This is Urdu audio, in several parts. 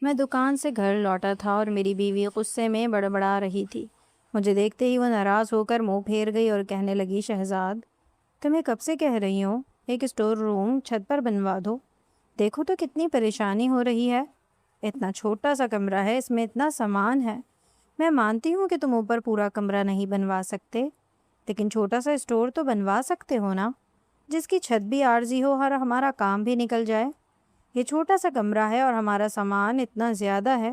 میں دکان سے گھر لوٹا تھا اور میری بیوی غصے میں بڑبڑا رہی تھی۔ مجھے دیکھتے ہی وہ ناراض ہو کر منہ پھیر گئی اور کہنے لگی، شہزاد تمہیں کب سے کہہ رہی ہوں ایک اسٹور روم چھت پر بنوا دو، دیکھو تو کتنی پریشانی ہو رہی ہے۔ اتنا چھوٹا سا کمرہ ہے، اس میں اتنا سامان ہے۔ میں مانتی ہوں کہ تم اوپر پورا کمرہ نہیں بنوا سکتے، لیکن چھوٹا سا اسٹور تو بنوا سکتے ہو نا، جس کی چھت بھی عارضی ہو اور ہمارا کام بھی نکل جائے۔ یہ چھوٹا سا کمرہ ہے اور ہمارا سامان اتنا زیادہ ہے،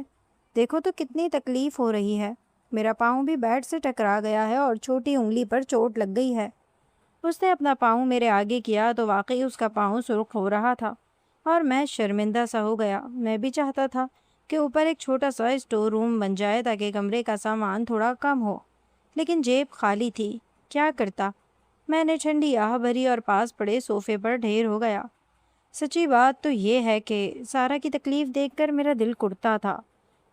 دیکھو تو کتنی تکلیف ہو رہی ہے۔ میرا پاؤں بھی بیڈ سے ٹکرا گیا ہے اور چھوٹی انگلی پر چوٹ لگ گئی ہے۔ اس نے اپنا پاؤں میرے آگے کیا تو واقعی اس کا پاؤں سرخ ہو رہا تھا اور میں شرمندہ سا ہو گیا۔ میں بھی چاہتا تھا کہ اوپر ایک چھوٹا سا اسٹور روم بن جائے تاکہ کمرے کا سامان تھوڑا کم ہو، لیکن جیب خالی تھی، کیا کرتا؟ میں نے ٹھنڈی آہ بھری اور پاس پڑے صوفے پر ڈھیر ہو گیا۔ سچی بات تو یہ ہے کہ سارا کی تکلیف دیکھ کر میرا دل کڑتا تھا۔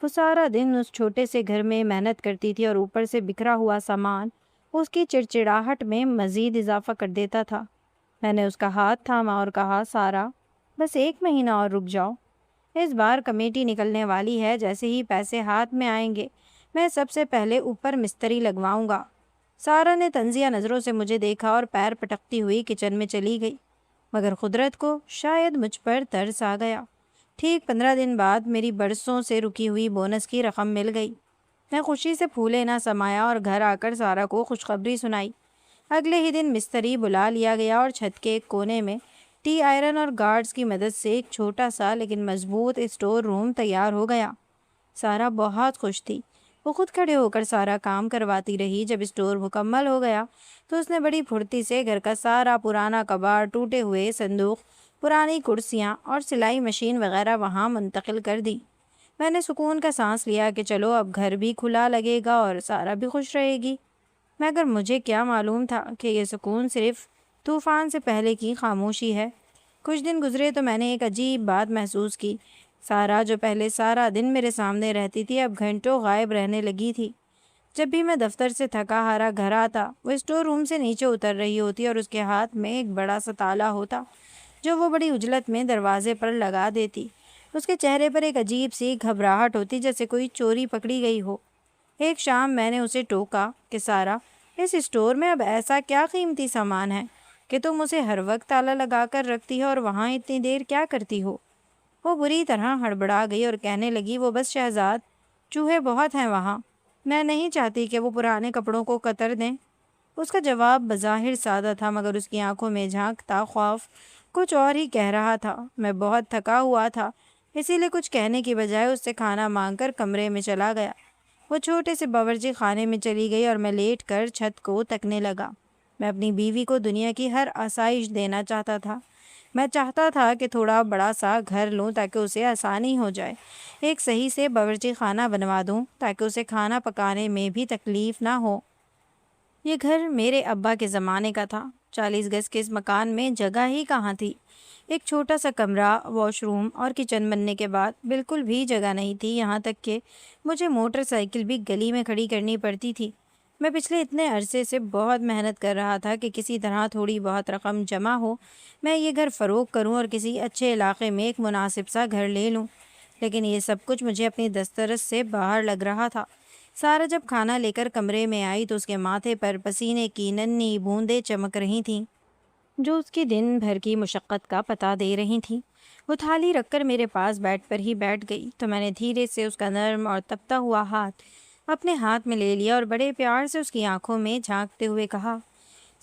وہ سارا دن اس چھوٹے سے گھر میں محنت کرتی تھی اور اوپر سے بکھرا ہوا سامان اس کی چڑچڑاہٹ میں مزید اضافہ کر دیتا تھا۔ میں نے اس کا ہاتھ تھاما اور کہا، سارا بس 1 مہینہ اور رک جاؤ، اس بار کمیٹی نکلنے والی ہے، جیسے ہی پیسے ہاتھ میں آئیں گے میں سب سے پہلے اوپر مستری لگواؤں گا۔ سارا نے طنزیہ نظروں سے مجھے دیکھا اور پیر پٹکتی ہوئی کچن میں چلی گئی، مگر قدرت کو شاید مجھ پر ترس آ گیا۔ ٹھیک 15 دن بعد میری برسوں سے رکی ہوئی بونس کی رقم مل گئی۔ میں خوشی سے پھولے نہ سمایا اور گھر آ کر سارا کو خوشخبری سنائی۔ اگلے ہی دن مستری بلا لیا گیا اور چھت کے ایک کونے میں ٹی آئرن اور گارڈز کی مدد سے ایک چھوٹا سا لیکن مضبوط اسٹور روم تیار ہو گیا۔ سارا بہت خوش تھی۔ وہ خود کھڑے ہو کر سارا کام کرواتی رہی۔ جب اسٹور مکمل ہو گیا تو اس نے بڑی پھرتی سے گھر کا سارا پرانا کباڑ، ٹوٹے ہوئے صندوق، پرانی کرسیاں اور سلائی مشین وغیرہ وہاں منتقل کر دی۔ میں نے سکون کا سانس لیا کہ چلو اب گھر بھی کھلا لگے گا اور سارا بھی خوش رہے گی، مگر مجھے کیا معلوم تھا کہ یہ سکون صرف طوفان سے پہلے کی خاموشی ہے۔ کچھ دن گزرے تو میں نے ایک عجیب بات محسوس کی۔ سارا جو پہلے سارا دن میرے سامنے رہتی تھی اب گھنٹوں غائب رہنے لگی تھی۔ جب بھی میں دفتر سے تھکا ہارا گھر آتا، وہ اسٹور روم سے نیچے اتر رہی ہوتی اور اس کے ہاتھ میں ایک بڑا سا تالا ہوتا جو وہ بڑی عجلت میں دروازے پر لگا دیتی۔ اس کے چہرے پر ایک عجیب سی گھبراہٹ ہوتی، جیسے کوئی چوری پکڑی گئی ہو۔ ایک شام میں نے اسے ٹوکا کہ سارا، اس اسٹور میں اب ایسا کیا قیمتی سامان ہے کہ تم اسے ہر وقت تالا لگا کر رکھتی ہو اور وہاں اتنی دیر کیا کرتی ہو؟ وہ بری طرح ہڑبڑا گئی اور کہنے لگی، وہ بس شہزاد، چوہے بہت ہیں وہاں، میں نہیں چاہتی کہ وہ پرانے کپڑوں کو کتر دیں۔ اس کا جواب بظاہر سادہ تھا، مگر اس کی آنکھوں میں جھانکتا خوف کچھ اور ہی کہہ رہا تھا۔ میں بہت تھکا ہوا تھا، اسی لیے کچھ کہنے کی بجائے اس سے کھانا مانگ کر کمرے میں چلا گیا۔ وہ چھوٹے سے باورچی خانے میں چلی گئی اور میں لیٹ کر چھت کو تکنے لگا۔ میں اپنی بیوی کو دنیا کی ہر آسائش دینا چاہتا تھا۔ میں چاہتا تھا کہ تھوڑا بڑا سا گھر لوں تاکہ اسے آسانی ہو جائے، ایک صحیح سے باورچی خانہ بنوا دوں تاکہ اسے کھانا پکانے میں بھی تکلیف نہ ہو۔ یہ گھر میرے ابا کے زمانے کا تھا۔ 40 گز کے اس مکان میں جگہ ہی کہاں تھی۔ ایک چھوٹا سا کمرہ، واش روم اور کچن بننے کے بعد بالکل بھی جگہ نہیں تھی، یہاں تک کہ مجھے موٹر سائیکل بھی گلی میں کھڑی کرنی پڑتی تھی۔ میں پچھلے اتنے عرصے سے بہت محنت کر رہا تھا کہ کسی طرح تھوڑی بہت رقم جمع ہو، میں یہ گھر فروخت کروں اور کسی اچھے علاقے میں ایک مناسب سا گھر لے لوں، لیکن یہ سب کچھ مجھے اپنی دسترس سے باہر لگ رہا تھا۔ سارا جب کھانا لے کر کمرے میں آئی تو اس کے ماتھے پر پسینے کی ننھی بوندیں چمک رہی تھیں جو اس کی دن بھر کی مشقت کا پتہ دے رہی تھیں۔ وہ تھالی رکھ کر میرے پاس بیڈ پر ہی بیٹھ گئی تو میں نے دھیرے سے اس کا نرم اور تپتا ہوا ہاتھ اپنے ہاتھ میں لے لیا اور بڑے پیار سے اس کی آنکھوں میں جھانکتے ہوئے کہا،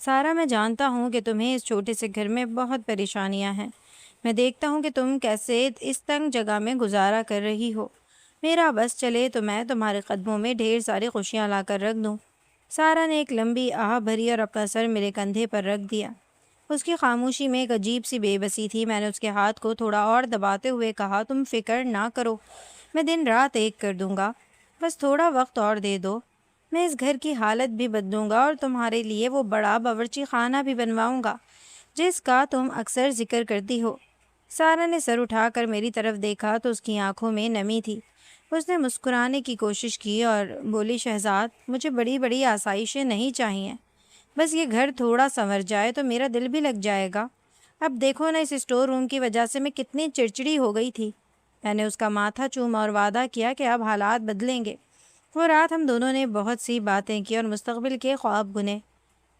سارا، میں جانتا ہوں کہ تمہیں اس چھوٹے سے گھر میں بہت پریشانیاں ہیں۔ میں دیکھتا ہوں کہ تم کیسے اس تنگ جگہ میں گزارا کر رہی ہو۔ میرا بس چلے تو میں تمہارے قدموں میں ڈھیر ساری خوشیاں لا کر رکھ دوں۔ سارا نے ایک لمبی آہ بھری اور اپنا سر میرے کندھے پر رکھ دیا۔ اس کی خاموشی میں ایک عجیب سی بے بسی تھی۔ میں نے اس کے ہاتھ کو تھوڑا اور دباتے ہوئے کہا، تم فکر نہ کرو، میں دن رات ایک کر دوں گا، بس تھوڑا وقت اور دے دو۔ میں اس گھر کی حالت بھی بدلوں گا اور تمہارے لیے وہ بڑا باورچی خانہ بھی بنواؤں گا جس کا تم اکثر ذکر کرتی ہو۔ سارا نے سر اٹھا کر میری طرف دیکھا تو اس کی آنکھوں میں نمی تھی۔ اس نے مسکرانے کی کوشش کی اور بولی، شہزاد، مجھے بڑی بڑی آسائشیں نہیں چاہیے، بس یہ گھر تھوڑا سنور جائے تو میرا دل بھی لگ جائے گا۔ اب دیکھو نا، اس اسٹور روم کی وجہ سے میں کتنی چڑچڑی ہو گئی تھی۔ میں نے اس کا ماتھا چوما اور وعدہ کیا کہ اب حالات بدلیں گے۔ وہ رات ہم دونوں نے بہت سی باتیں کی اور مستقبل کے خواب بنے۔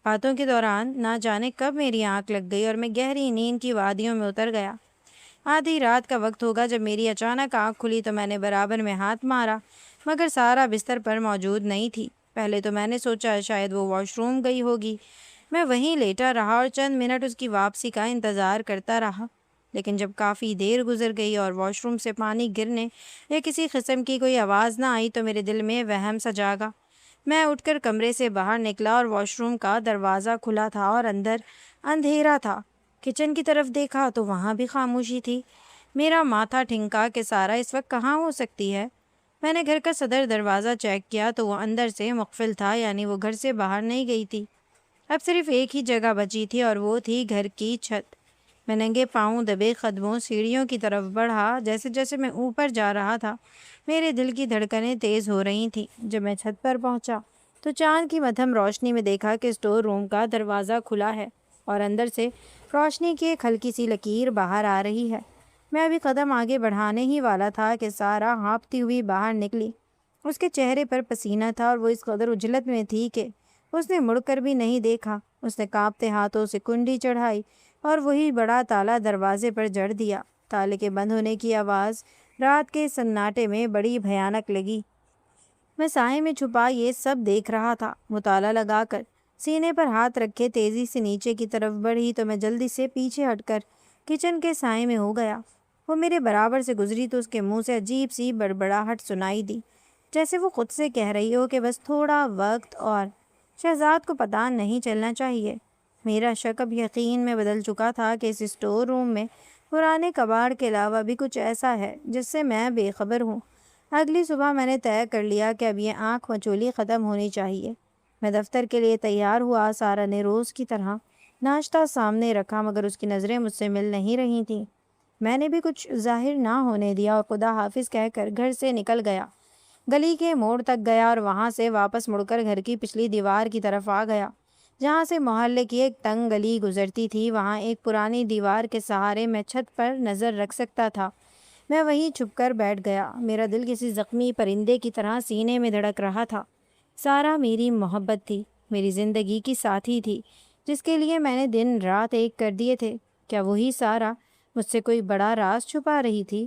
باتوں کے دوران نہ جانے کب میری آنکھ لگ گئی اور میں گہری نیند کی وادیوں میں اتر گیا۔ آدھی رات کا وقت ہوگا جب میری اچانک آنکھ کھلی تو میں نے برابر میں ہاتھ مارا، مگر سارا بستر پر موجود نہیں تھی۔ پہلے تو میں نے سوچا شاید وہ واش روم گئی ہوگی۔ میں وہیں لیٹا رہا اور چند منٹ اس کی واپسی کا انتظار کرتا رہا، لیکن جب کافی دیر گزر گئی اور واش روم سے پانی گرنے یا کسی قسم کی کوئی آواز نہ آئی تو میرے دل میں وہم سا جاگا۔ میں اٹھ کر کمرے سے باہر نکلا اور واش روم کا دروازہ کھلا تھا اور اندر اندھیرا تھا۔ کچن کی طرف دیکھا تو وہاں بھی خاموشی تھی۔ میرا ماتھا ٹھنکا کہ سارا اس وقت کہاں ہو سکتی ہے۔ میں نے گھر کا صدر دروازہ چیک کیا تو وہ اندر سے مقفل تھا، یعنی وہ گھر سے باہر نہیں گئی تھی۔ اب صرف ایک ہی جگہ بچی تھی اور وہ تھی گھر کی چھت۔ میں ننگے پاؤں دبے قدموں سیڑھیوں کی طرف بڑھا۔ جیسے جیسے میں اوپر جا رہا تھا میرے دل کی دھڑکنیں تیز ہو رہی تھیں۔ جب میں چھت پر پہنچا تو چاند کی مدھم روشنی میں دیکھا کہ اسٹور روم کا دروازہ کھلا ہے اور اندر سے روشنی کی ایک ہلکی سی لکیر باہر آ رہی ہے۔ میں ابھی قدم آگے بڑھانے ہی والا تھا کہ سارا ہانپتی ہوئی باہر نکلی۔ اس کے چہرے پر پسینہ تھا اور وہ اس قدر اجلت میں تھی کہ اس نے مڑ کر بھی نہیں دیکھا۔ اس نے کانپتے ہاتھوں سے کنڈی چڑھائی اور وہی بڑا تالا دروازے پر جڑ دیا۔ تالے کے بند ہونے کی آواز رات کے سناٹے میں بڑی بھیانک لگی۔ میں سائے میں چھپا یہ سب دیکھ رہا تھا۔ وہ تالا لگا کر سینے پر ہاتھ رکھے تیزی سے نیچے کی طرف بڑھی تو میں جلدی سے پیچھے ہٹ کر کچن کے سائے میں ہو گیا۔ وہ میرے برابر سے گزری تو اس کے منہ سے عجیب سی بڑبڑاہٹ سنائی دی، جیسے وہ خود سے کہہ رہی ہو کہ بس تھوڑا وقت اور شہزاد کو پتہ نہیں چلنا چاہیے۔ میرا شک اب یقین میں بدل چکا تھا کہ اس اسٹور روم میں پرانے کباڑ کے علاوہ بھی کچھ ایسا ہے جس سے میں بے خبر ہوں۔ اگلی صبح میں نے طے کر لیا کہ اب یہ آنکھ مچولی ختم ہونی چاہیے۔ میں دفتر کے لیے تیار ہوا۔ سارا نے روز کی طرح ناشتہ سامنے رکھا، مگر اس کی نظریں مجھ سے مل نہیں رہی تھیں۔ میں نے بھی کچھ ظاہر نہ ہونے دیا اور خدا حافظ کہہ کر گھر سے نکل گیا۔ گلی کے موڑ تک گیا اور وہاں سے واپس مڑ کر گھر کی پچھلی دیوار کی طرف آ گیا، جہاں سے محلے کی ایک تنگ گلی گزرتی تھی۔ وہاں ایک پرانی دیوار کے سہارے میں چھت پر نظر رکھ سکتا تھا۔ میں وہیں چھپ کر بیٹھ گیا۔ میرا دل کسی زخمی پرندے کی طرح سینے میں دھڑک رہا تھا۔ سارا میری محبت تھی، میری زندگی کی ساتھی تھی، جس کے لیے میں نے دن رات ایک کر دیے تھے۔ کیا وہی سارا مجھ سے کوئی بڑا راز چھپا رہی تھی؟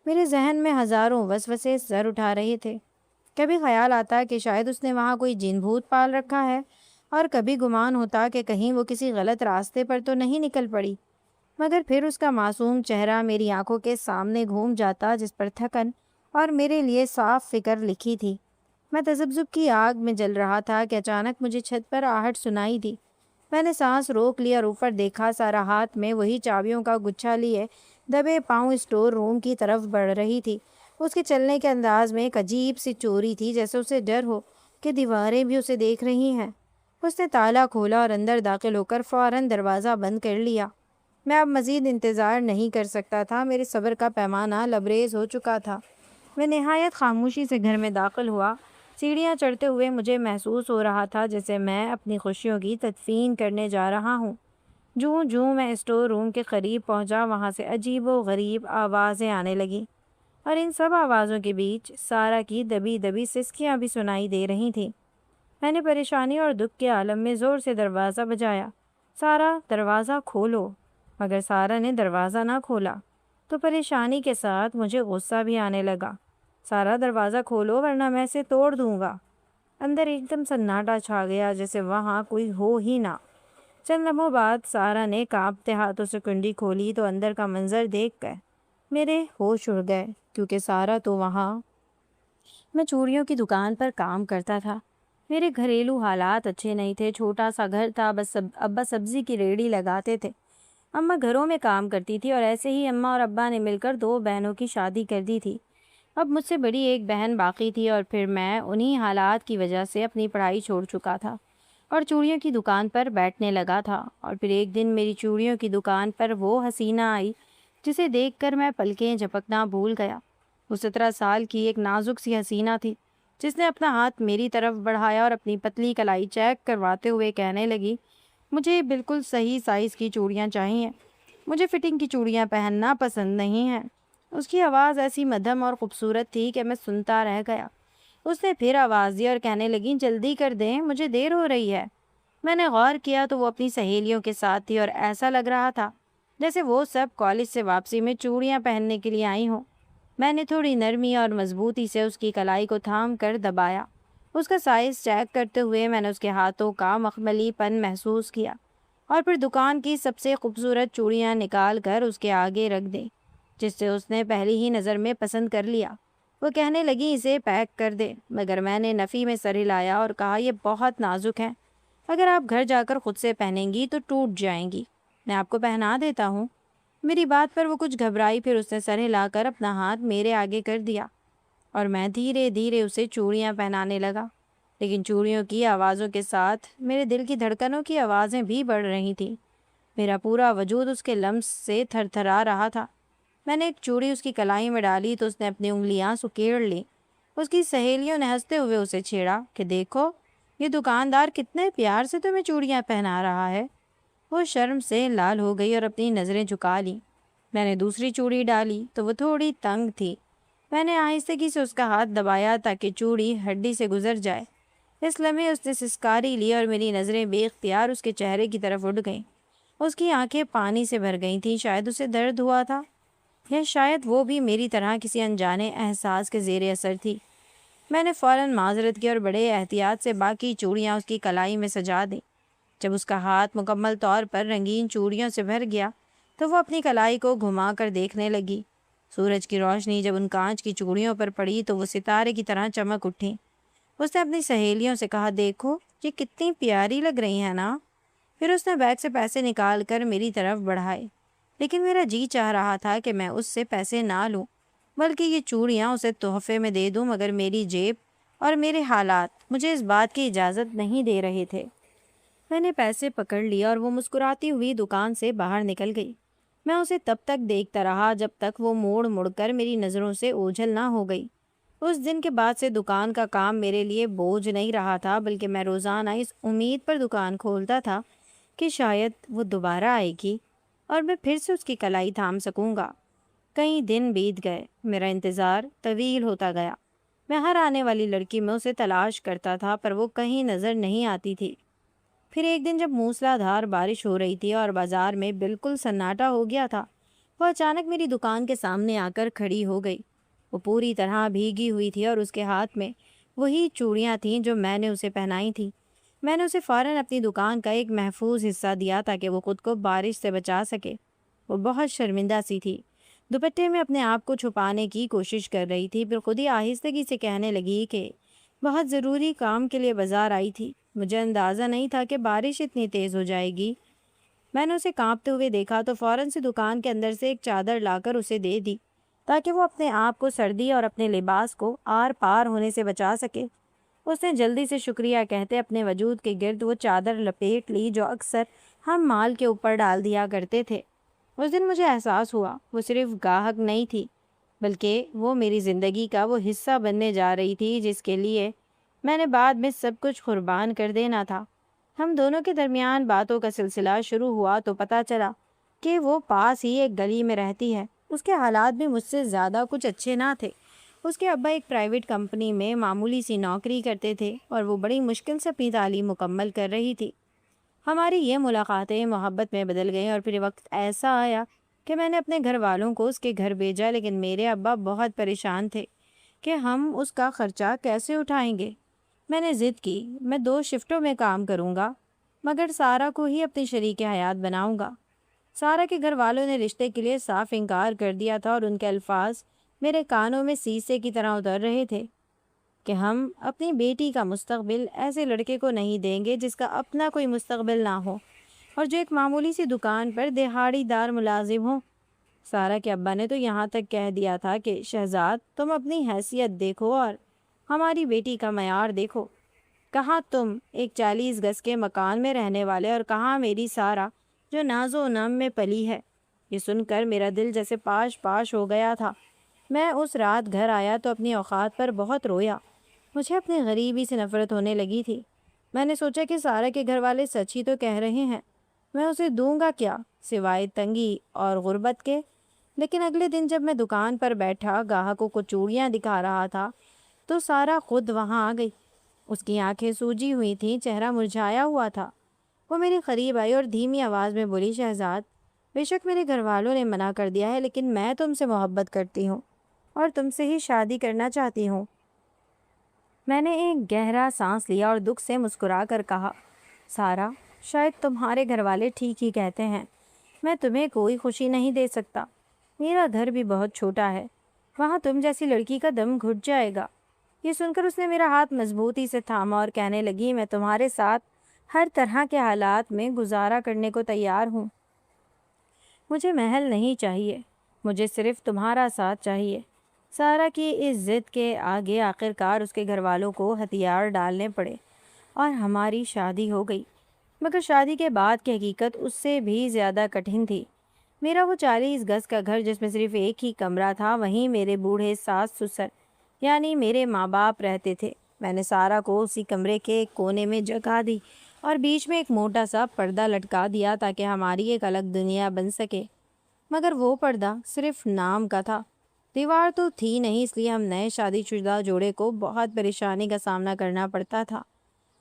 میرے ذہن میں ہزاروں وسوسے سر اٹھا رہے تھے۔ کبھی خیال آتا کہ شاید اس نے وہاں کوئی جن بھوت پال رکھا ہے، اور کبھی گمان ہوتا کہ کہیں وہ کسی غلط راستے پر تو نہیں نکل پڑی۔ مگر پھر اس کا معصوم چہرہ میری آنکھوں کے سامنے گھوم جاتا، جس پر تھکن اور میرے لیے صاف فکر لکھی تھی۔ میں تذبذب کی آگ میں جل رہا تھا کہ اچانک مجھے چھت پر آہٹ سنائی دی۔ میں نے سانس روک لی اور اوپر دیکھا۔ سارا ہاتھ میں وہی چابیوں کا گچھا لیے دبے پاؤں اسٹور روم کی طرف بڑھ رہی تھی۔ اس کے چلنے کے انداز میں ایک عجیب سی چوری تھی، جیسے اسے ڈر ہو کہ دیواریں بھی اسے دیکھ رہی ہیں۔ اس نے تالا کھولا اور اندر داخل ہو کر فوراً دروازہ بند کر لیا۔ میں اب مزید انتظار نہیں کر سکتا تھا۔ میرے صبر کا پیمانہ لبریز ہو چکا تھا۔ میں نہایت خاموشی سے گھر میں داخل ہوا۔ سیڑھیاں چڑھتے ہوئے مجھے محسوس ہو رہا تھا جیسے میں اپنی خوشیوں کی تدفین کرنے جا رہا ہوں۔ جوں جوں میں اسٹور روم کے قریب پہنچا، وہاں سے عجیب و غریب آوازیں آنے لگیں، اور ان سب آوازوں کے بیچ سارا کی دبی دبی سسکیاں بھی سنائی دے رہی تھیں۔ میں نے پریشانی اور دکھ کے عالم میں زور سے دروازہ بجایا، سارا دروازہ کھولو، مگر سارا نے دروازہ نہ کھولا۔ تو پریشانی کے ساتھ مجھے غصہ بھی آنے لگا۔ سارا دروازہ کھولو ورنہ میں اسے توڑ دوں گا۔ اندر ایک دم سناٹا چھا گیا، جیسے وہاں کوئی ہو ہی نہ۔ چند لمحوں بعد سارا نے کانپتے ہاتھوں سے کنڈی کھولی تو اندر کا منظر دیکھ کر میرے ہوش اڑ گئے، کیونکہ سارا تو وہاں۔ میں چوڑیوں کی دکان پر کام کرتا تھا۔ میرے گھریلو حالات اچھے نہیں تھے۔ چھوٹا سا گھر تھا، بس ابا سبزی کی ریڑھی لگاتے تھے، اماں گھروں میں کام کرتی تھی، اور ایسے ہی اماں اور ابا نے مل کر 2 بہنوں کی شادی کر دی تھی۔ اب مجھ سے بڑی ایک بہن باقی تھی، اور پھر میں انہی حالات کی وجہ سے اپنی پڑھائی چھوڑ چکا تھا اور چوڑیوں کی دکان پر بیٹھنے لگا تھا۔ اور پھر ایک دن میری چوڑیوں کی دکان پر وہ حسینہ آئی جسے دیکھ کر میں پلکیں جھپکنا بھول گیا۔ وہ 17 سال کی ایک نازک سی حسینہ تھی، جس نے اپنا ہاتھ میری طرف بڑھایا اور اپنی پتلی کلائی چیک کرواتے ہوئے کہنے لگی، مجھے بالکل صحیح سائز کی چوڑیاں چاہیے، مجھے فٹنگ کی چوڑیاں پہننا پسند نہیں ہے۔ اس کی آواز ایسی مدھم اور خوبصورت تھی کہ میں سنتا رہ گیا۔ اس نے پھر آواز دی اور کہنے لگی، جلدی کر دیں، مجھے دیر ہو رہی ہے۔ میں نے غور کیا تو وہ اپنی سہیلیوں کے ساتھ تھی اور ایسا لگ رہا تھا جیسے وہ سب کالج سے واپسی میں چوڑیاں پہننے کے لیے آئی ہوں۔ میں نے تھوڑی نرمی اور مضبوطی سے اس کی کلائی کو تھام کر دبایا۔ اس کا سائز چیک کرتے ہوئے میں نے اس کے ہاتھوں کا مخملی پن محسوس کیا اور پھر دکان کی سب سے خوبصورت چوڑیاں نکال کر اس کے آگے رکھ دیں، جس سے اس نے پہلی ہی نظر میں پسند کر لیا۔ وہ کہنے لگی، اسے پیک کر دے، مگر میں نے نفی میں سر ہلایا اور کہا، یہ بہت نازک ہے، اگر آپ گھر جا کر خود سے پہنیں گی تو ٹوٹ جائیں گی، میں آپ کو پہنا دیتا ہوں۔ میری بات پر وہ کچھ گھبرائی، پھر اس نے سر ہلا کر اپنا ہاتھ میرے آگے کر دیا اور میں دھیرے دھیرے اسے چوڑیاں پہنانے لگا، لیکن چوڑیوں کی آوازوں کے ساتھ میرے دل کی دھڑکنوں کی آوازیں بھی بڑھ رہی تھیں۔ میرا پورا وجود اس کے لمس سے تھر تھرا رہا تھا۔ میں نے ایک چوڑی اس کی کلائی میں ڈالی تو اس نے اپنی انگلیاں سکیڑ لیں۔ اس کی سہیلیوں نے ہنستے ہوئے اسے چھیڑا کہ دیکھو، یہ دکاندار کتنے پیار سے تمہیں چوڑیاں پہنا رہا ہے۔ وہ شرم سے لال ہو گئی اور اپنی نظریں جھکا لیں۔ میں نے دوسری چوڑی ڈالی تو وہ تھوڑی تنگ تھی۔ میں نے آہستگی سے اس کا ہاتھ دبایا تاکہ چوڑی ہڈی سے گزر جائے۔ اس لمحے اس نے سسکاری لی اور میری نظریں بے اختیار اس کے چہرے کی طرف اٹھ گئیں۔ اس کی آنکھیں پانی سے بھر گئی تھیں، شاید اسے درد ہوا تھا یا شاید وہ بھی میری طرح کسی انجانے احساس کے زیر اثر تھی۔ میں نے فوراً معذرت کی اور بڑے احتیاط سے باقی چوڑیاں اس کی کلائی میں سجا دیں۔ جب اس کا ہاتھ مکمل طور پر رنگین چوڑیوں سے بھر گیا تو وہ اپنی کلائی کو گھما کر دیکھنے لگی۔ سورج کی روشنی جب ان کانچ کی چوڑیوں پر پڑی تو وہ ستارے کی طرح چمک اٹھیں۔ اس نے اپنی سہیلیوں سے کہا، دیکھو یہ کتنی پیاری لگ رہی ہیں نا۔ پھر اس نے بیگ سے پیسے نکال کر میری طرف بڑھائے، لیکن میرا جی چاہ رہا تھا کہ میں اس سے پیسے نہ لوں بلکہ یہ چوڑیاں اسے تحفے میں دے دوں، مگر میری جیب اور میرے حالات مجھے اس بات کی اجازت نہیں دے رہے تھے۔ میں نے پیسے پکڑ لیا اور وہ مسکراتی ہوئی دکان سے باہر نکل گئی۔ میں اسے تب تک دیکھتا رہا جب تک وہ موڑ مڑ کر میری نظروں سے اوجھل نہ ہو گئی۔ اس دن کے بعد سے دکان کا کام میرے لیے بوجھ نہیں رہا تھا، بلکہ میں روزانہ اس امید پر دکان کھولتا تھا کہ شاید وہ دوبارہ آئے گی اور میں پھر سے اس کی کلائی تھام سکوں گا۔ کئی دن بیت گئے، میرا انتظار طویل ہوتا گیا۔ میں ہر آنے والی لڑکی میں اسے تلاش کرتا تھا پر وہ کہیں نظر نہیں آتی تھی۔ پھر ایک دن جب موسلا دھار بارش ہو رہی تھی اور بازار میں بالکل سناٹا ہو گیا تھا، وہ اچانک میری دکان کے سامنے آ کر کھڑی ہو گئی۔ وہ پوری طرح بھیگی ہوئی تھی اور اس کے ہاتھ میں وہی چوڑیاں تھیں جو میں نے اسے پہنائی تھیں۔ میں نے اسے فوراً اپنی دکان کا ایک محفوظ حصہ دیا تاکہ وہ خود کو بارش سے بچا سکے۔ وہ بہت شرمندہ سی تھی، دوپٹے میں اپنے آپ کو چھپانے کی کوشش کر رہی تھی، پھر خود ہی آہستگی سے کہنے لگی کہ بہت ضروری کام کے لیے بازار آئی تھی، مجھے اندازہ نہیں تھا کہ بارش اتنی تیز ہو جائے گی۔ میں نے اسے کانپتے ہوئے دیکھا تو فوراً سے دکان کے اندر سے ایک چادر لا کر اسے دے دی تاکہ وہ اپنے آپ کو سردی اور اپنے لباس کو آر پار ہونے سے بچا سکے۔ اس نے جلدی سے شکریہ کہتے اپنے وجود کے گرد وہ چادر لپیٹ لی جو اکثر ہم مال کے اوپر ڈال دیا کرتے تھے۔ اس دن مجھے احساس ہوا وہ صرف گاہک نہیں تھی بلکہ وہ میری زندگی کا وہ حصہ بننے جا رہی تھی جس کے لیے میں نے بعد میں سب کچھ قربان کر دینا تھا۔ ہم دونوں کے درمیان باتوں کا سلسلہ شروع ہوا تو پتہ چلا کہ وہ پاس ہی ایک گلی میں رہتی ہے۔ اس کے حالات بھی مجھ سے زیادہ کچھ اچھے نہ تھے۔ اس کے ابا ایک پرائیویٹ کمپنی میں معمولی سی نوکری کرتے تھے اور وہ بڑی مشکل سے اپنی تعلیم مکمل کر رہی تھی۔ ہماری یہ ملاقاتیں محبت میں بدل گئیں اور پھر وقت ایسا آیا کہ میں نے اپنے گھر والوں کو اس کے گھر بھیجا، لیکن میرے ابا بہت پریشان تھے کہ ہم اس کا خرچہ کیسے اٹھائیں گے۔ میں نے ضد کی، میں 2 شفٹوں میں کام کروں گا مگر سارا کو ہی اپنی شریک حیات بناؤں گا۔ سارا کے گھر والوں نے رشتے کے لیے صاف انکار کر دیا تھا اور ان کے الفاظ میرے کانوں میں سیسے کی طرح اتر رہے تھے کہ ہم اپنی بیٹی کا مستقبل ایسے لڑکے کو نہیں دیں گے جس کا اپنا کوئی مستقبل نہ ہو اور جو ایک معمولی سی دکان پر دہاڑی دار ملازم ہو۔ سارا کے ابا نے تو یہاں تک کہہ دیا تھا کہ شہزاد تم اپنی حیثیت دیکھو اور ہماری بیٹی کا معیار دیکھو۔ کہاں تم ایک 40 گز کے مکان میں رہنے والے اور کہاں میری سارا جو ناز و نم میں پلی ہے۔ یہ سن کر میرا دل جیسے پاش پاش ہو گیا تھا۔ میں اس رات گھر آیا تو اپنی اوقات پر بہت رویا۔ مجھے اپنی غریبی سے نفرت ہونے لگی تھی۔ میں نے سوچا کہ سارا کے گھر والے سچ ہی تو کہہ رہے ہیں، میں اسے دوں گا کیا سوائے تنگی اور غربت کے۔ لیکن اگلے دن جب میں دکان پر بیٹھا گاہکوں کو چوڑیاں دکھا رہا تھا تو سارا خود وہاں آ گئی۔ اس کی آنکھیں سوجی ہوئی تھیں، چہرہ مرجھایا ہوا تھا۔ وہ میرے قریب آئی اور دھیمی آواز میں بولی، شہزاد، بے شک میرے گھر والوں نے منع کر دیا ہے، لیکن میں تم سے محبت کرتی ہوں اور تم سے ہی شادی کرنا چاہتی ہوں۔ میں نے ایک گہرا سانس لیا اور دکھ سے مسکرا کر کہا، سارا، شاید تمہارے گھر والے ٹھیک ہی کہتے ہیں، میں تمہیں کوئی خوشی نہیں دے سکتا۔ میرا گھر بھی بہت چھوٹا ہے، وہاں تم جیسی لڑکی کا دم گھٹ جائے گا۔ یہ سن کر اس نے میرا ہاتھ مضبوطی سے تھاما اور کہنے لگی، میں تمہارے ساتھ ہر طرح کے حالات میں گزارا کرنے کو تیار ہوں۔ مجھے محل نہیں چاہیے، مجھے صرف تمہارا ساتھ چاہیے۔ سارا کی اس ضد کے آگے آخرکار اس کے گھر والوں کو ہتھیار ڈالنے پڑے اور ہماری شادی ہو گئی۔ مگر شادی کے بعد کی حقیقت اس سے بھی زیادہ کٹھن تھی۔ میرا وہ 40 گز کا گھر جس میں صرف ایک ہی کمرہ تھا، وہیں میرے بوڑھے ساس سسر یعنی میرے ماں باپ رہتے تھے۔ میں نے سارا کو اسی کمرے کے ایک کونے میں جگہ دی اور بیچ میں ایک موٹا سا پردہ لٹکا دیا تاکہ ہماری ایک الگ دنیا بن سکے۔ مگر وہ پردہ صرف نام کا تھا، دیوار تو تھی نہیں، اس لیے ہم نئے شادی شدہ جوڑے کو بہت پریشانی کا سامنا کرنا پڑتا تھا۔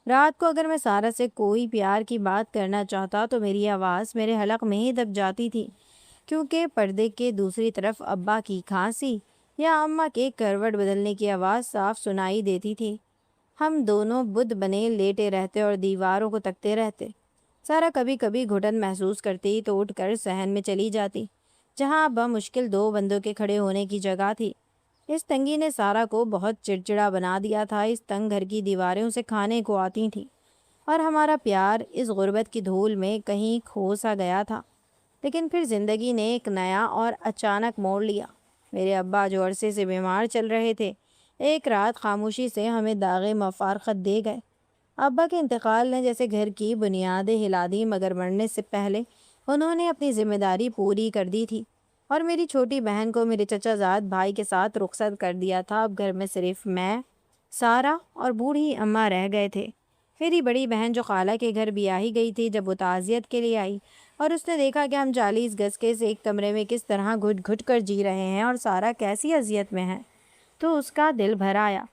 رات کو اگر میں سارا سے کوئی پیار کی بات کرنا چاہتا تو میری آواز میرے حلق میں ہی دب جاتی تھی، کیونکہ پردے کے دوسری طرف ابا کی کھانسی یا اماں کے کروٹ بدلنے کی آواز صاف سنائی دیتی تھی۔ ہم دونوں بدھ بنے لیٹے رہتے اور دیواروں کو تکتے رہتے۔ سارا کبھی کبھی گھٹن محسوس کرتی تو اٹھ کر صحن میں چلی جاتی، جہاں بمشکل 2 بندوں کے کھڑے ہونے کی جگہ تھی۔ اس تنگی نے سارا کو بہت چڑچڑا بنا دیا تھا۔ اس تنگ گھر کی دیواریں اسے کھانے کو آتی تھیں اور ہمارا پیار اس غربت کی دھول میں کہیں کھو سا گیا تھا۔ لیکن پھر زندگی نے ایک نیا اور اچانک موڑ لیا۔ میرے ابا جو عرصے سے بیمار چل رہے تھے، ایک رات خاموشی سے ہمیں داغ مفارقت دے گئے۔ ابا کے انتقال نے جیسے گھر کی بنیادیں ہلا دی، مگر مرنے سے پہلے انہوں نے اپنی ذمہ داری پوری کر دی تھی اور میری چھوٹی بہن کو میرے چچا زاد بھائی کے ساتھ رخصت کر دیا تھا۔ اب گھر میں صرف میں، سارا اور بوڑھی اماں رہ گئے تھے۔ میری بڑی بہن جو خالہ کے گھر بیاہی گئی تھی، جب وہ تعزیت کے لیے آئی اور اس نے دیکھا کہ ہم 40 گز کے ایک کمرے میں کس طرح گھٹ گھٹ کر جی رہے ہیں اور سارا کیسی اذیت میں ہے، تو اس کا دل بھر آیا۔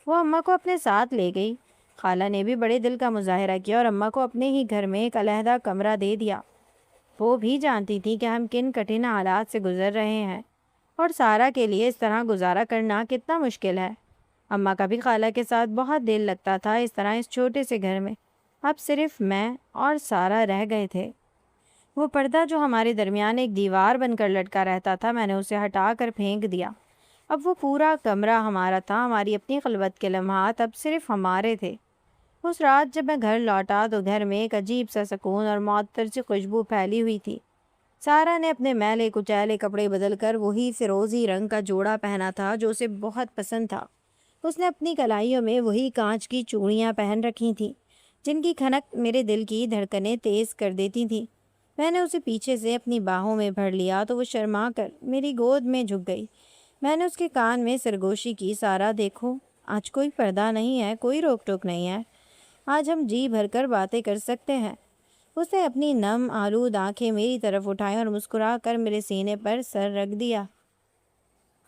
وہ اماں کو اپنے ساتھ لے گئی۔ خالہ نے بھی بڑے دل کا مظاہرہ کیا اور اماں کو اپنے ہی گھر میں ایک علیحدہ کمرہ دے دیا۔ وہ بھی جانتی تھی کہ ہم کن کٹھن حالات سے گزر رہے ہیں اور سارا کے لیے اس طرح گزارا کرنا کتنا مشکل ہے۔ اماں کا بھی خالہ کے ساتھ بہت دل لگتا تھا۔ اس طرح اس چھوٹے سے گھر میں اب صرف میں اور سارا رہ گئے تھے۔ وہ پردہ جو ہمارے درمیان ایک دیوار بن کر لٹکا رہتا تھا، میں نے اسے ہٹا کر پھینک دیا۔ اب وہ پورا کمرہ ہمارا تھا، ہماری اپنی خلوت کے لمحات اب صرف ہمارے تھے۔ اس رات جب میں گھر لوٹا تو گھر میں ایک عجیب سا سکون اور معطر سی خوشبو پھیلی ہوئی تھی۔ سارا نے اپنے میلے کچیلے کپڑے بدل کر وہی فیروزی رنگ کا جوڑا پہنا تھا جو اسے بہت پسند تھا۔ اس نے اپنی کلائیوں میں وہی کانچ کی چوڑیاں پہن رکھی تھیں جن کی کھنک میرے دل کی دھڑکنیں تیز کر دیتی تھی۔ میں نے اسے پیچھے سے اپنی باہوں میں بھر لیا تو وہ شرما کر میری گود میں جھک گئی۔ میں نے اس کے کان میں سرگوشی کی، سارا دیکھو، آج کوئی پردہ نہیں ہے، کوئی روک ٹوک نہیں ہے، آج ہم جی بھر کر باتیں کر سکتے ہیں۔ اس نے اپنی نم آلود آنکھیں میری طرف اٹھائیں اور مسکرا کر میرے سینے پر سر رکھ دیا۔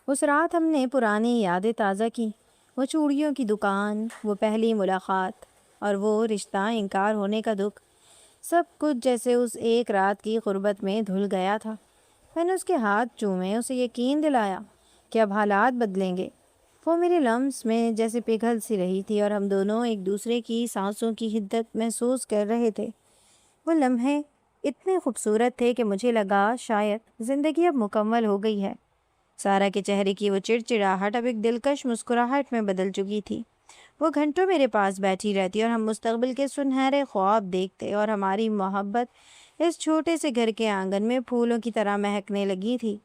اس رات ہم نے پرانی یادیں تازہ کی، وہ چوڑیوں کی دکان، وہ پہلی ملاقات اور وہ رشتہ انکار ہونے کا دکھ، سب کچھ جیسے اس ایک رات کی غربت میں دھل گیا تھا۔ میں نے اس کے ہاتھ چومے، اسے یقین دلایا کہ اب حالات بدلیں گے۔ وہ میرے لمس میں جیسے پگھل سی رہی تھی اور ہم دونوں ایک دوسرے کی سانسوں کی حدت محسوس کر رہے تھے۔ وہ لمحے اتنے خوبصورت تھے کہ مجھے لگا شاید زندگی اب مکمل ہو گئی ہے۔ سارا کے چہرے کی وہ چڑچڑاہٹ اب ایک دلکش مسکراہٹ میں بدل چکی تھی۔ وہ گھنٹوں میرے پاس بیٹھی رہتی اور ہم مستقبل کے سنہرے خواب دیکھتے اور ہماری محبت اس چھوٹے سے گھر کے آنگن میں پھولوں کی طرح مہکنے لگی تھی۔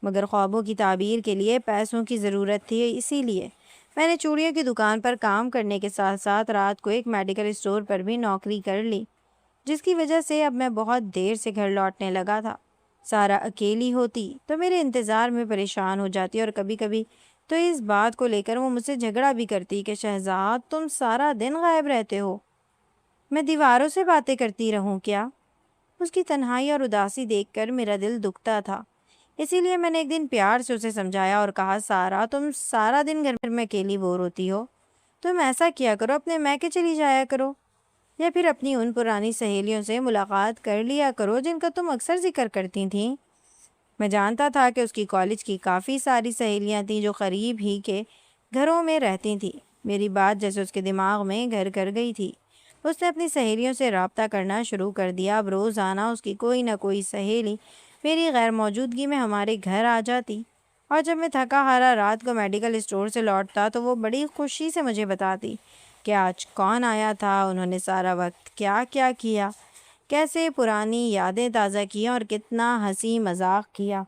مگر خوابوں کی تعبیر کے لیے پیسوں کی ضرورت تھی، اسی لیے میں نے چوڑیوں کی دکان پر کام کرنے کے ساتھ ساتھ رات کو ایک میڈیکل اسٹور پر بھی نوکری کر لی، جس کی وجہ سے اب میں بہت دیر سے گھر لوٹنے لگا تھا۔ سارا اکیلی ہوتی تو میرے انتظار میں پریشان ہو جاتی اور کبھی کبھی تو اس بات کو لے کر وہ مجھ سے جھگڑا بھی کرتی کہ شہزاد، تم سارا دن غائب رہتے ہو، میں دیواروں سے باتیں کرتی رہوں کیا؟ اس کی تنہائی اور اداسی دیکھ کر میرا دل دکھتا تھا۔ اسی لیے میں نے ایک دن پیار سے اسے سمجھایا اور کہا، سارا تم سارا دن گھر میں اکیلی بور ہوتی ہو، تم ایسا کیا کرو، اپنے میکے چلی جایا کرو، یا پھر اپنی ان پرانی سہیلیوں سے ملاقات کر لیا کرو جن کا تم اکثر ذکر کرتی تھیں۔ میں جانتا تھا کہ اس کی کالج کی کافی ساری سہیلیاں تھیں جو قریب ہی کے گھروں میں رہتی تھیں۔ میری بات جیسے اس کے دماغ میں گھر کر گئی تھی۔ اس نے اپنی سہیلیوں سے رابطہ کرنا شروع کر دیا۔ اب روزانہ اس کی کوئی نہ کوئی سہیلی میری غیر موجودگی میں ہمارے گھر آ جاتی، اور جب میں تھکا ہارا رات کو میڈیکل اسٹور سے لوٹتا تو وہ بڑی خوشی سے مجھے بتاتی کہ آج کون آیا تھا، انہوں نے سارا وقت کیا کیا کیا، کیسے پرانی یادیں تازہ کیا اور کتنا ہنسی مذاق کیا۔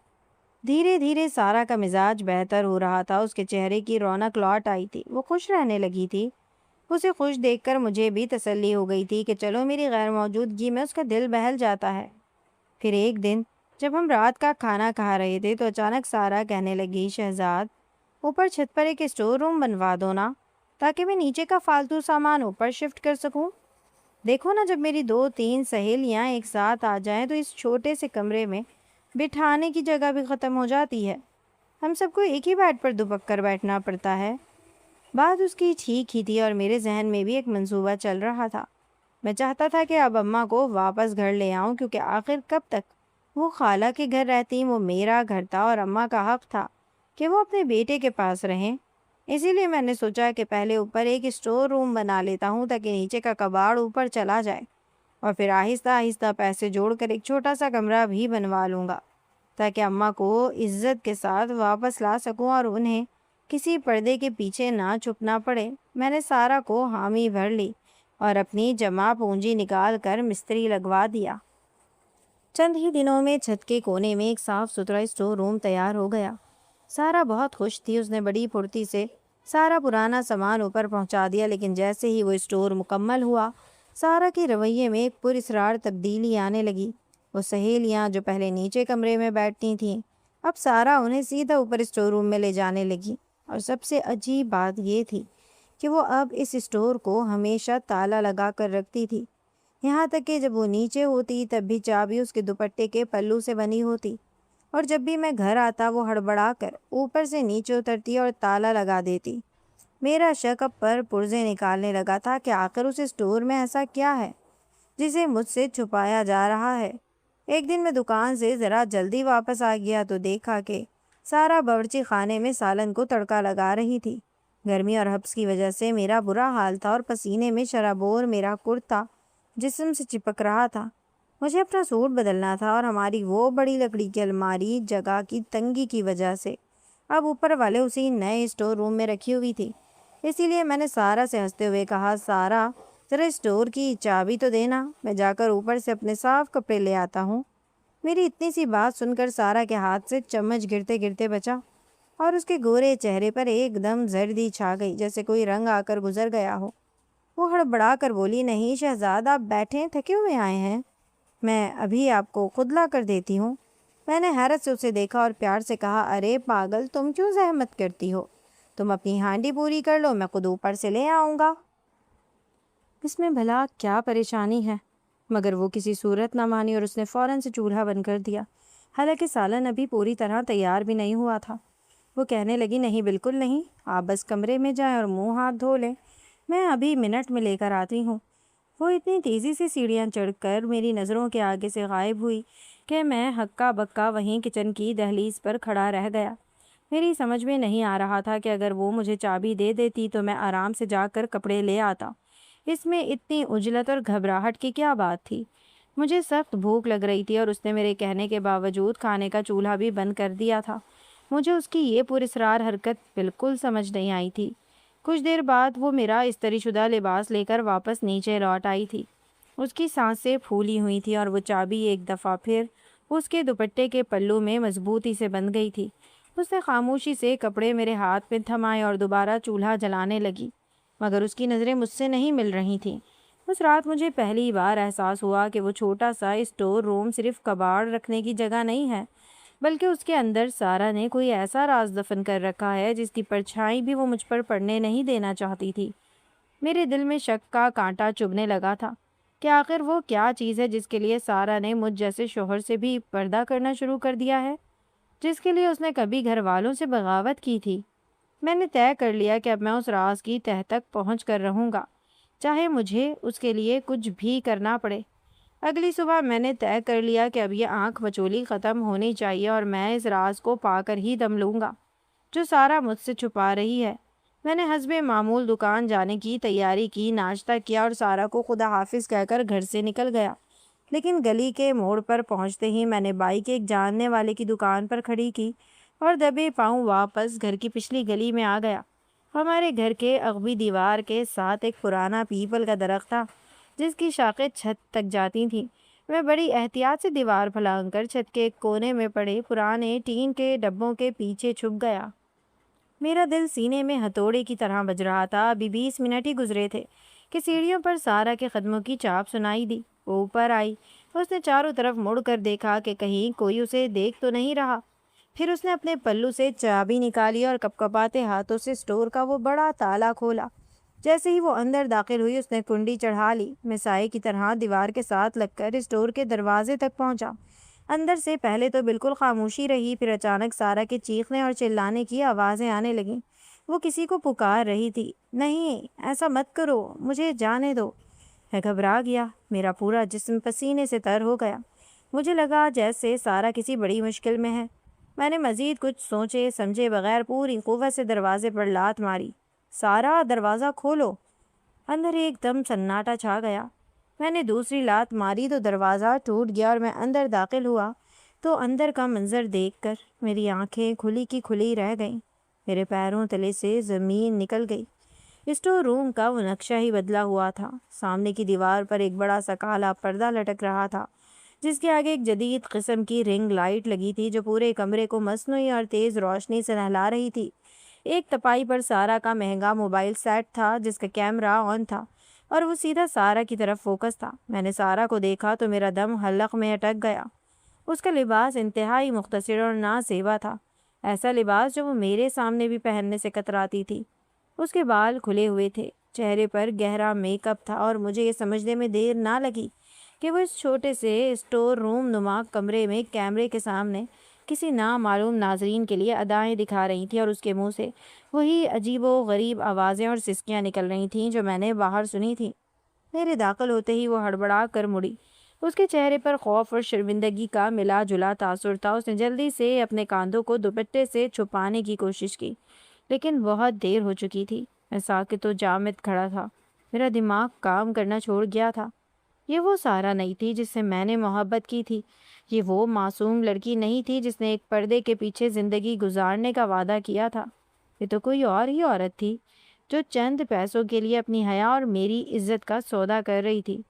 دھیرے دھیرے سارا کا مزاج بہتر ہو رہا تھا، اس کے چہرے کی رونق لوٹ آئی تھی، وہ خوش رہنے لگی تھی۔ اسے خوش دیکھ کر مجھے بھی تسلی ہو گئی تھی کہ چلو میری غیر موجودگی میں اس کا دل بہل جاتا ہے۔ پھر ایک دن جب ہم رات کا کھانا کھا رہے تھے تو اچانک سارا کہنے لگی، شہزاد اوپر چھت پر ایک اسٹور روم بنوا دو نا، تاکہ میں نیچے کا فالتو سامان اوپر شفٹ کر سکوں۔ دیکھو نا، جب میری 2-3 سہیلیاں ایک ساتھ آ جائیں تو اس چھوٹے سے کمرے میں بٹھانے کی جگہ بھی ختم ہو جاتی ہے، ہم سب کو ایک ہی بیڈ پر دبک کر بیٹھنا پڑتا ہے۔ بات اس کی ٹھیک ہی تھی اور میرے ذہن میں بھی ایک منصوبہ چل رہا تھا۔ میں چاہتا تھا کہ اب اماں کو واپس گھر لے آؤں، کیونکہ آخر کب تک وہ خالہ کے گھر رہتی، وہ میرا گھر تھا اور اماں کا حق تھا کہ وہ اپنے بیٹے کے پاس رہیں۔ اسی لیے میں نے سوچا کہ پہلے اوپر ایک اسٹور روم بنا لیتا ہوں تاکہ نیچے کا کباڑ اوپر چلا جائے، اور پھر آہستہ آہستہ پیسے جوڑ کر ایک چھوٹا سا کمرہ بھی بنوا لوں گا تاکہ اماں کو عزت کے ساتھ واپس لا سکوں اور انہیں کسی پردے کے پیچھے نہ چھپنا پڑے۔ میں نے سارا کو حامی بھر لی اور اپنی جمع پونجی نکال کر مستری لگوا دیا۔ چند ہی دنوں میں چھت کے کونے میں ایک صاف ستھرا اسٹور روم تیار ہو گیا۔ سارا بہت خوش تھی، اس نے بڑی پھرتی سے سارا پرانا سامان اوپر پہنچا دیا، لیکن جیسے ہی وہ اسٹور مکمل ہوا سارا کے رویے میں ایک پراسرار تبدیلی آنے لگی۔ وہ سہیلیاں جو پہلے نیچے کمرے میں بیٹھتی تھیں اب سارا انہیں سیدھا اوپر اسٹور روم میں لے جانے لگی، اور سب سے عجیب بات یہ تھی کہ وہ اب اس اسٹور کو ہمیشہ تالا لگا کر رکھتی تھی، یہاں تک کہ جب وہ نیچے ہوتی تب بھی چابی اس کے دوپٹے کے پلو سے بنی ہوتی، اور جب بھی میں گھر آتا وہ ہڑبڑا کر اوپر سے نیچے اترتی اور تالا لگا دیتی۔ میرا شک اب پر پرزے نکالنے لگا تھا کہ آخر اس اسٹور میں ایسا کیا ہے جسے مجھ سے چھپایا جا رہا ہے۔ ایک دن میں دکان سے ذرا جلدی واپس آ گیا تو دیکھا کہ سارا باورچی خانے میں سالن کو تڑکا لگا رہی تھی۔ گرمی اور حبس کی وجہ سے میرا برا حال تھا اور پسینے میں شرابور میرا کرتا جسم سے چپک رہا تھا۔ مجھے اپنا سوٹ بدلنا تھا اور ہماری وہ بڑی لکڑی کی الماری جگہ کی تنگی کی وجہ سے اب اوپر والے اسی نئے اسٹور روم میں رکھی ہوئی تھی۔ اسی لیے میں نے سارا سے ہنستے ہوئے کہا، سارا ذرا اسٹور کی چابی تو دینا، میں جا کر اوپر سے اپنے صاف کپڑے لے آتا ہوں۔ میری اتنی سی بات سن کر سارا کے ہاتھ سے چمچ گرتے گرتے بچا اور اس کے گورے چہرے پر ایک دم زردی چھا گئی، جیسے کوئی رنگ آ کر گزر گیا ہو۔ وہ ہڑبڑا کر بولی، نہیں شہزاد، آپ بیٹھیں، تھکے ہوئے آئے ہیں، میں ابھی آپ کو خود لا کر دیتی ہوں۔ میں نے حیرت سے اسے دیکھا اور پیار سے کہا، ارے پاگل، تم کیوں زحمت کرتی ہو، تم اپنی ہانڈی پوری کر لو، میں خود اوپر سے لے آؤں گا۔ اس میں بھلا کیا پریشانی ہے؟ مگر وہ کسی صورت نہ مانی اور اس نے فوراً سے چولہا بند کر دیا، حالانکہ سالن ابھی پوری طرح تیار بھی نہیں ہوا تھا۔ وہ کہنے لگی، نہیں بالکل نہیں، آپ بس کمرے میں جائیں اور منہ ہاتھ دھو لیں، میں ابھی منٹ میں لے کر آتی ہوں۔ وہ اتنی تیزی سے سیڑھیاں چڑھ کر میری نظروں کے آگے سے غائب ہوئی کہ میں ہکا بکا وہیں کچن کی دہلیز پر کھڑا رہ گیا۔ میری سمجھ میں نہیں آ رہا تھا کہ اگر وہ مجھے چابی دے دیتی تو میں آرام سے جا کر کپڑے لے آتا، اس میں اتنی عجلت اور گھبراہٹ کی کیا بات تھی؟ مجھے سخت بھوک لگ رہی تھی اور اس نے میرے کہنے کے باوجود کھانے کا چولہا بھی بند کر دیا تھا۔ مجھے اس کی یہ پراسرار حرکت بالکل سمجھ نہیں آئی تھی۔ کچھ دیر بعد وہ میرا استری شدہ لباس لے کر واپس نیچے لوٹ آئی تھی۔ اس کی سانسیں پھولی ہوئی تھیں اور وہ چابی ایک دفعہ پھر اس کے دوپٹے کے پلو میں مضبوطی سے بندھ گئی تھی۔ اس نے خاموشی سے کپڑے میرے ہاتھ میں تھمائے اور دوبارہ چولہا جلانے لگی، مگر اس کی نظریں مجھ سے نہیں مل رہی تھیں۔ اس رات مجھے پہلی بار احساس ہوا کہ وہ چھوٹا سا اسٹور روم صرف کباڑ رکھنے کی جگہ نہیں ہے، بلکہ اس کے اندر سارا نے کوئی ایسا راز دفن کر رکھا ہے جس کی پرچھائی بھی وہ مجھ پر پڑنے نہیں دینا چاہتی تھی۔ میرے دل میں شک کا کانٹا چبھنے لگا تھا کہ آخر وہ کیا چیز ہے جس کے لیے سارا نے مجھ جیسے شوہر سے بھی پردہ کرنا شروع کر دیا ہے۔ جس کے لیے اس نے کبھی گھر والوں سے بغاوت کی تھی۔ میں نے طے کر لیا کہ اب میں اس راز کی تہہ تک پہنچ کر رہوں گا، چاہے مجھے اس کے لیے کچھ بھی کرنا پڑے۔ اگلی صبح میں نے طے کر لیا کہ اب یہ آنکھ مچولی ختم ہونی چاہیے اور میں اس راز کو پا کر ہی دم لوں گا جو سارا مجھ سے چھپا رہی ہے۔ میں نے حسب معمول دکان جانے کی تیاری کی، ناشتہ کیا اور سارا کو خدا حافظ کہہ کر گھر سے نکل گیا۔ لیکن گلی کے موڑ پر پہنچتے ہی میں نے بائک ایک جاننے والے کی دکان پر کھڑی کی اور دبے پاؤں واپس گھر کی پچھلی گلی میں آ گیا۔ ہمارے گھر کے عقبی دیوار کے ساتھ ایک پرانا پیپل کا درخت تھا جس کی شاخیں چھت تک جاتی تھیں۔ میں بڑی احتیاط سے دیوار پھلانگ کر چھت کے ایک کونے میں پڑے پرانے ٹین کے ڈبوں کے پیچھے چھپ گیا۔ میرا دل سینے میں ہتھوڑے کی طرح بج رہا تھا۔ ابھی 20 منٹ ہی گزرے تھے کہ سیڑھیوں پر سارا کے قدموں کی چاپ سنائی دی۔ وہ اوپر آئی۔ اس نے چاروں طرف مڑ کر دیکھا کہ کہیں کوئی اسے دیکھ تو نہیں رہا۔ پھر اس نے اپنے پلو سے چابی نکالی اور کپکپاتے ہاتھوں سے اسٹور کا وہ بڑا تالا کھولا۔ جیسے ہی وہ اندر داخل ہوئی اس نے کنڈی چڑھا لی۔ میں سائے کی طرح دیوار کے ساتھ لگ کر اسٹور کے دروازے تک پہنچا۔ اندر سے پہلے تو بالکل خاموشی رہی، پھر اچانک سارا کے چیخنے اور چلانے کی آوازیں آنے لگیں۔ وہ کسی کو پکار رہی تھی۔ نہیں، ایسا مت کرو، مجھے جانے دو۔ میں گھبرا گیا، میرا پورا جسم پسینے سے تر ہو گیا۔ مجھے لگا جیسے سارا کسی بڑی مشکل میں ہے۔ میں نے مزید کچھ سوچے سمجھے بغیر پوری قوت سے دروازے پر لات ماری۔ سارا، دروازہ کھولو۔ اندر ایک دم سناٹا چھا گیا۔ میں نے دوسری لات ماری تو دروازہ ٹوٹ گیا اور میں اندر داخل ہوا تو اندر کا منظر دیکھ کر میری آنکھیں کھلی کی کھلی رہ گئیں۔ میرے پیروں تلے سے زمین نکل گئی۔ اسٹور روم کا وہ نقشہ ہی بدلا ہوا تھا۔ سامنے کی دیوار پر ایک بڑا سا کالا پردہ لٹک رہا تھا جس کے آگے ایک جدید قسم کی رنگ لائٹ لگی تھی جو پورے کمرے کو مصنوعی اور تیز روشنی سے نہلا رہی تھی۔ ایک تپائی پر سارا کا مہنگا موبائل سیٹ تھا جس کا کیمرہ آن تھا اور وہ سیدھا سارا کی طرف فوکس تھا۔ میں نے سارا کو دیکھا تو میرا دم حلق میں اٹک گیا۔ اس کا لباس انتہائی مختصر اور نازیبا تھا، ایسا لباس جو وہ میرے سامنے بھی پہننے سے کتراتی تھی۔ اس کے بال کھلے ہوئے تھے، چہرے پر گہرا میک اپ تھا اور مجھے یہ سمجھنے میں دیر نہ لگی کہ وہ اس چھوٹے سے اسٹور روم نما کمرے میں کیمرے کے سامنے کسی نامعلوم ناظرین کے لیے ادائیں دکھا رہی تھی اور اس کے منہ سے وہی عجیب و غریب آوازیں اور سسکیاں نکل رہی تھیں جو میں نے باہر سنی تھیں۔ میرے داخل ہوتے ہی وہ ہڑبڑا کر مڑی۔ اس کے چہرے پر خوف اور شرمندگی کا ملا جلا تاثر تھا۔ اس نے جلدی سے اپنے کاندھوں کو دوپٹے سے چھپانے کی کوشش کی لیکن بہت دیر ہو چکی تھی۔ میں ساکت و جامد کھڑا تھا، میرا دماغ کام کرنا چھوڑ گیا تھا۔ یہ وہ سارا نہیں تھی جس سے میں نے محبت کی تھی، یہ وہ معصوم لڑکی نہیں تھی جس نے ایک پردے کے پیچھے زندگی گزارنے کا وعدہ کیا تھا۔ یہ تو کوئی اور ہی عورت تھی جو چند پیسوں کے لیے اپنی حیا اور میری عزت کا سودا کر رہی تھی۔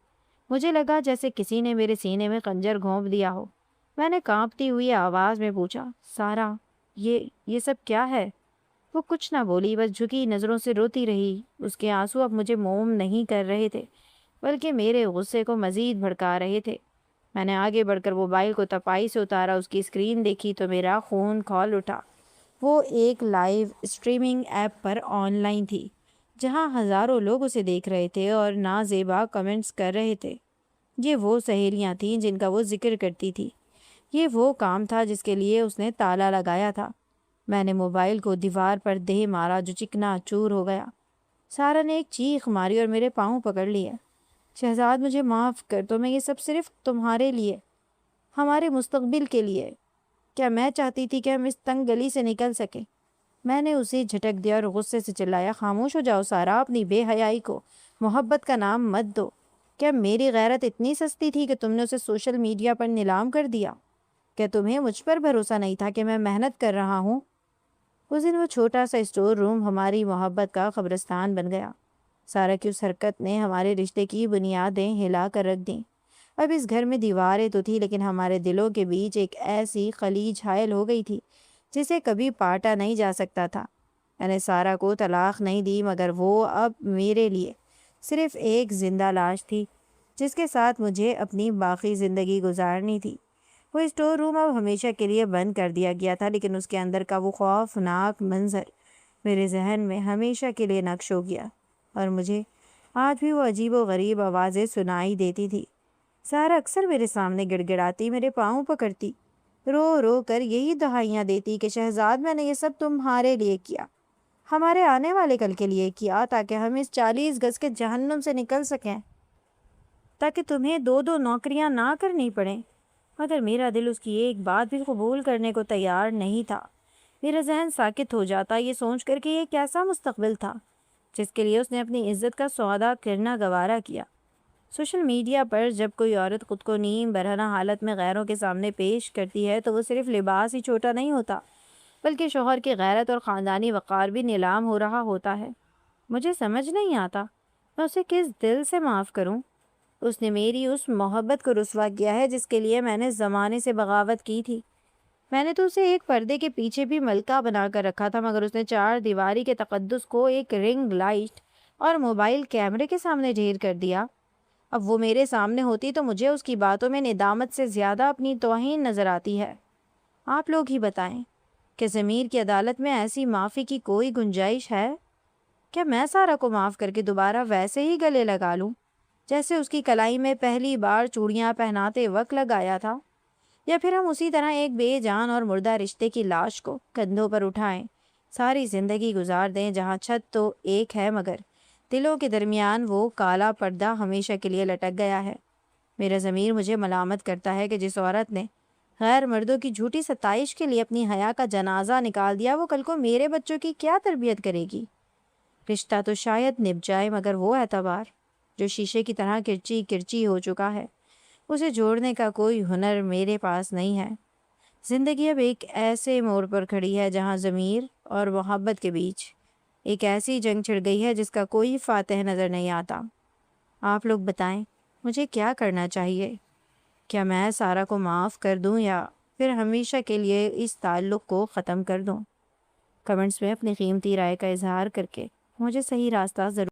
مجھے لگا جیسے کسی نے میرے سینے میں خنجر گھونپ دیا ہو۔ میں نے کانپتی ہوئی آواز میں پوچھا، سارا، یہ سب کیا ہے؟ وہ کچھ نہ بولی، بس جھکی نظروں سے روتی رہی۔ اس کے آنسو اب مجھے موم نہیں کر رہے تھے بلکہ میرے غصے کو مزید بھڑکا رہے تھے۔ میں نے آگے بڑھ کر موبائل کو تپائی سے اتارا، اس کی اسکرین دیکھی تو میرا خون کھول اٹھا۔ وہ ایک live streaming app per on line تھی جہاں ہزاروں لوگ اسے دیکھ رہے تھے اور نازیبا کمنٹس کر رہے تھے۔ یہ وہ سہیلیاں تھیں جن کا وہ ذکر کرتی تھی، یہ وہ کام تھا جس کے لیے اس نے تالا لگایا تھا۔ میں نے موبائل کو دیوار پر دے مارا جو چکنا چور ہو گیا۔ سارا نے ایک چیخ ماری اور میرے پاؤں پکڑ لیے۔ شہزاد، مجھے معاف کر دو، میں یہ سب صرف تمہارے لیے، ہمارے مستقبل کے لیے۔ کیا میں چاہتی تھی کہ ہم اس تنگ گلی سے نکل سکیں؟ میں نے اسے جھٹک دیا اور غصے سے چلایا، خاموش ہو جاؤ سارا، اپنی بے حیائی کو محبت کا نام مت دو۔ کیا میری غیرت اتنی سستی تھی کہ تم نے اسے سوشل میڈیا پر نیلام کر دیا؟ کیا تمہیں مجھ پر بھروسہ نہیں تھا کہ میں محنت کر رہا ہوں؟ اس دن وہ چھوٹا سا اسٹور روم ہماری محبت کا قبرستان بن گیا۔ سارا کی اس حرکت نے ہمارے رشتے کی بنیادیں ہلا کر رکھ دیں۔ اب اس گھر میں دیواریں تو تھی لیکن ہمارے دلوں کے بیچ ایک ایسی خلیج حائل ہو گئی تھی جسے کبھی پاٹا نہیں جا سکتا تھا۔ میں نے سارا کو طلاق نہیں دی مگر وہ اب میرے لیے صرف ایک زندہ لاش تھی جس کے ساتھ مجھے اپنی باقی زندگی گزارنی تھی۔ وہ اسٹور روم اب ہمیشہ کے لیے بند کر دیا گیا تھا لیکن اس کے اندر کا وہ خوفناک منظر میرے ذہن میں ہمیشہ کے لیے نقش ہو گیا اور مجھے آج بھی وہ عجیب و غریب آوازیں سنائی دیتی تھی۔ سارا اکثر میرے سامنے گڑ گڑاتی، میرے پاؤں پکڑتی رو رو کر یہی دہائیاں دیتی کہ شہزاد میں نے یہ سب تمہارے لیے کیا، ہمارے آنے والے کل کے لیے کیا، تاکہ ہم اس 40 گز کے جہنم سے نکل سکیں، تاکہ تمہیں 2 نوکریاں نہ کرنی پڑیں۔ مگر میرا دل اس کی ایک بات بھی قبول کرنے کو تیار نہیں تھا۔ میرا ذہن ساکت ہو جاتا یہ سوچ کر کہ یہ کیسا مستقبل تھا جس کے لیے اس نے اپنی عزت کا سودا کرنا گوارا کیا۔ سوشل میڈیا پر جب کوئی عورت خود کو نیم برہنہ حالت میں غیروں کے سامنے پیش کرتی ہے تو وہ صرف لباس ہی چھوٹا نہیں ہوتا، بلکہ شوہر کی غیرت اور خاندانی وقار بھی نیلام ہو رہا ہوتا ہے۔ مجھے سمجھ نہیں آتا میں اسے کس دل سے معاف کروں۔ اس نے میری اس محبت کو رسوا کیا ہے جس کے لیے میں نے زمانے سے بغاوت کی تھی۔ میں نے تو اسے ایک پردے کے پیچھے بھی ملکہ بنا کر رکھا تھا، مگر اس نے 4 دیواری کے تقدس کو ایک رنگ لائٹ اور موبائل کیمرے کے سامنے ڈھیر کر دیا۔ اب وہ میرے سامنے ہوتی تو مجھے اس کی باتوں میں ندامت سے زیادہ اپنی توہین نظر آتی ہے۔ آپ لوگ ہی بتائیں کہ ضمیر کی عدالت میں ایسی معافی کی کوئی گنجائش ہے؟ کیا میں سارا کو معاف کر کے دوبارہ ویسے ہی گلے لگا لوں جیسے اس کی کلائی میں پہلی بار چوڑیاں پہناتے وقت لگایا تھا؟ یا پھر ہم اسی طرح ایک بے جان اور مردہ رشتے کی لاش کو کندھوں پر اٹھائیں، ساری زندگی گزار دیں جہاں چھت تو ایک ہے مگر دلوں کے درمیان وہ کالا پردہ ہمیشہ کے لیے لٹک گیا ہے۔ میرا ضمیر مجھے ملامت کرتا ہے کہ جس عورت نے غیر مردوں کی جھوٹی ستائش کے لیے اپنی حیا کا جنازہ نکال دیا وہ کل کو میرے بچوں کی کیا تربیت کرے گی؟ رشتہ تو شاید نبھ جائے مگر وہ اعتبار جو شیشے کی طرح کرچی کرچی ہو چکا ہے، اسے جوڑنے کا کوئی ہنر میرے پاس نہیں ہے۔ زندگی اب ایک ایسے موڑ پر کھڑی ہے جہاں ضمیر اور محبت کے بیچ ایک ایسی جنگ چھڑ گئی ہے جس کا کوئی فاتح نظر نہیں آتا۔ آپ لوگ بتائیں مجھے کیا کرنا چاہیے؟ کیا میں سارا کو معاف کر دوں یا پھر ہمیشہ کے لیے اس تعلق کو ختم کر دوں؟ کمنٹس میں اپنی قیمتی رائے کا اظہار کر کے مجھے صحیح راستہ ضرور